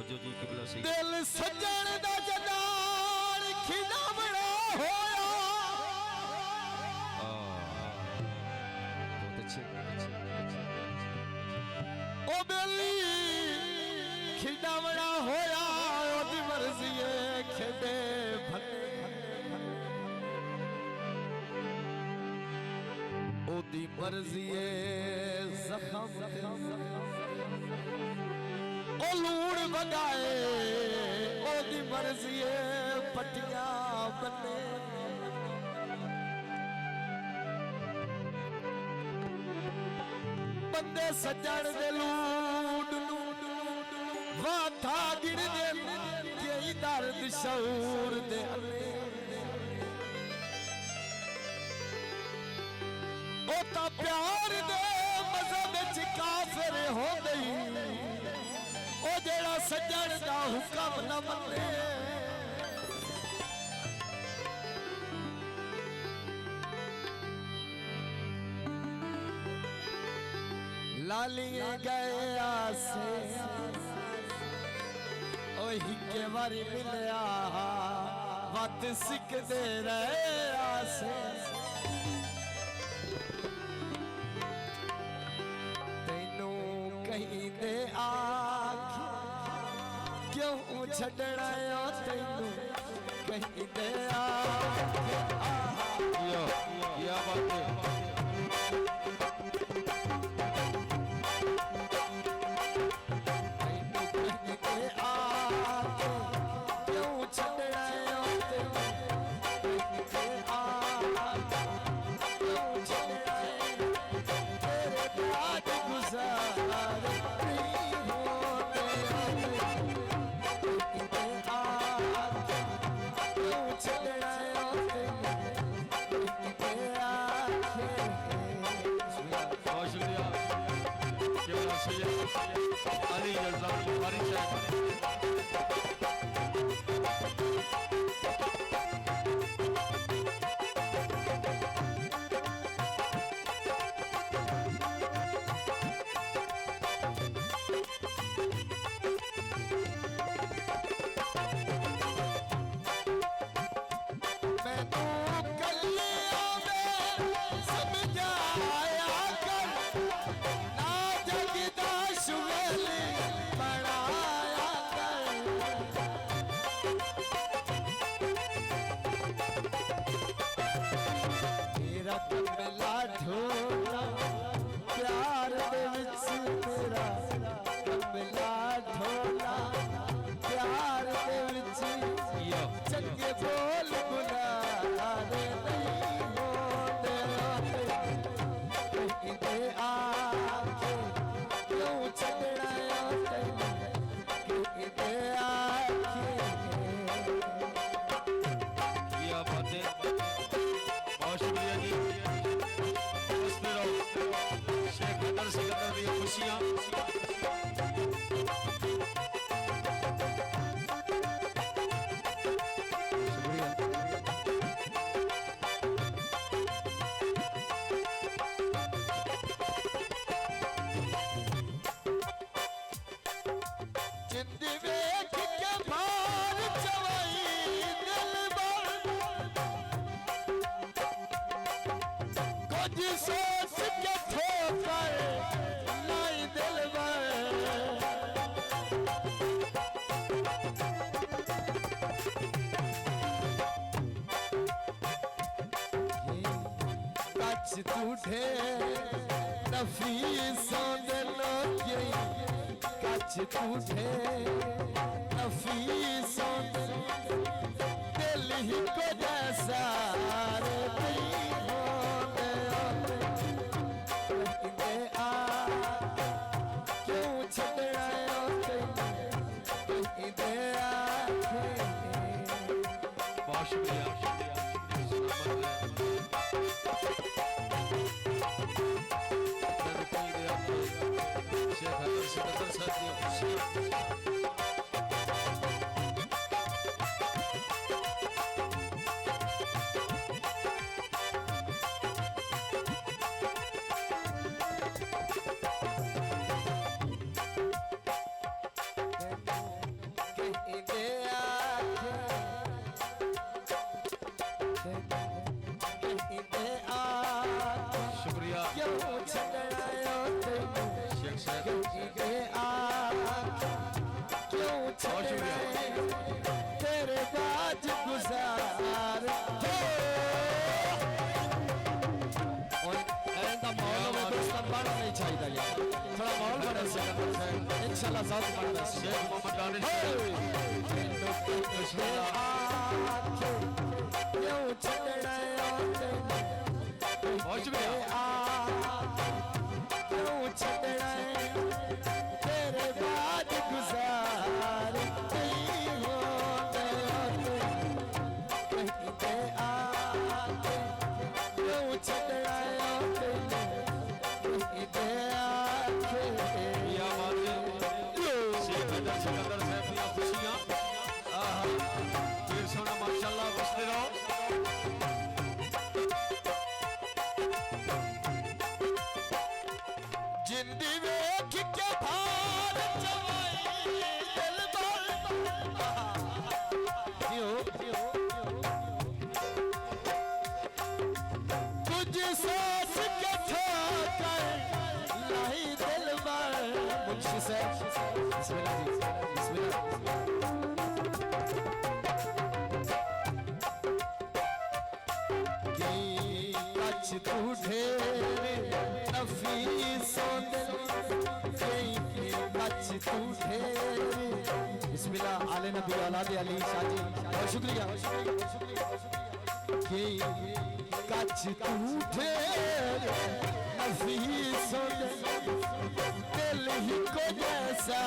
जो जी किबला सी दिल सजन दा जदार खिदा बड़ा होया। बहुत अच्छे ओ बेली खिदा बड़ा होया ओदी मर्जी है खेदे भले ओदी मर्जी है जख्म ओ लूड़ बगाए ओदी मर्जी है पटियां बने। बंदे सजण दे लूड़ वाथा गिर दे यही दर्द शऊर दे ओ ता प्यार दे मज़हब च काफिर हो गई ओ जेड़ा सजण दा हुक्म न मने। लालिए गए आसे ओ हिके बारी मिलया वत सिक दे रहे आसे। तेनू कहीं दे आख क्यों छड़ना तेनू कहीं दे आख। क्या बात है अली रज़ा बुखारी साहब प्यार दे विच तेरा कमला ढोला प्यार दे विच चंगे बोल बुलारे नहीं होते कहीं दे आके क्यों छड़ना कहीं दे आके। क्या बातें बहुत शुक्रिया जी। शेख अंदर से अंदर भी खुशियां तूठे नफीसों दे लोगे कच तूठे नफीसों दे दिल ही को जैसा रे होते होते आ क्यों छड़ना होते आ। बहुत शुक्रिया साहब इंशाल्लाह साथ पढ़ना शेख मोहम्मद दानिश क्यों छड़ना बहुत शुक्रिया क्यों छड़ना तेरे बाद गुजार नहीं हो गया कहते आके क्यों छड़ना कहते आके या बात शेख हैदर सिकंदर साहब दी खुशियां फिर सोना माशाल्लाह बसते रहो जिंदी वेख के भार जवाई दिल तुझ सांस के ठोकर लाई दिल मुझसे से बिस्मिल्लाह जी बिस्मिल्लाह कच तू ढेर नफीसों दिल कच तू ढेर बिस्मिल्लाह आले नबी औलाद अली शाह जी बहुत शुक्रिया कच तू ढेर नफीसों दिल ही को जैसा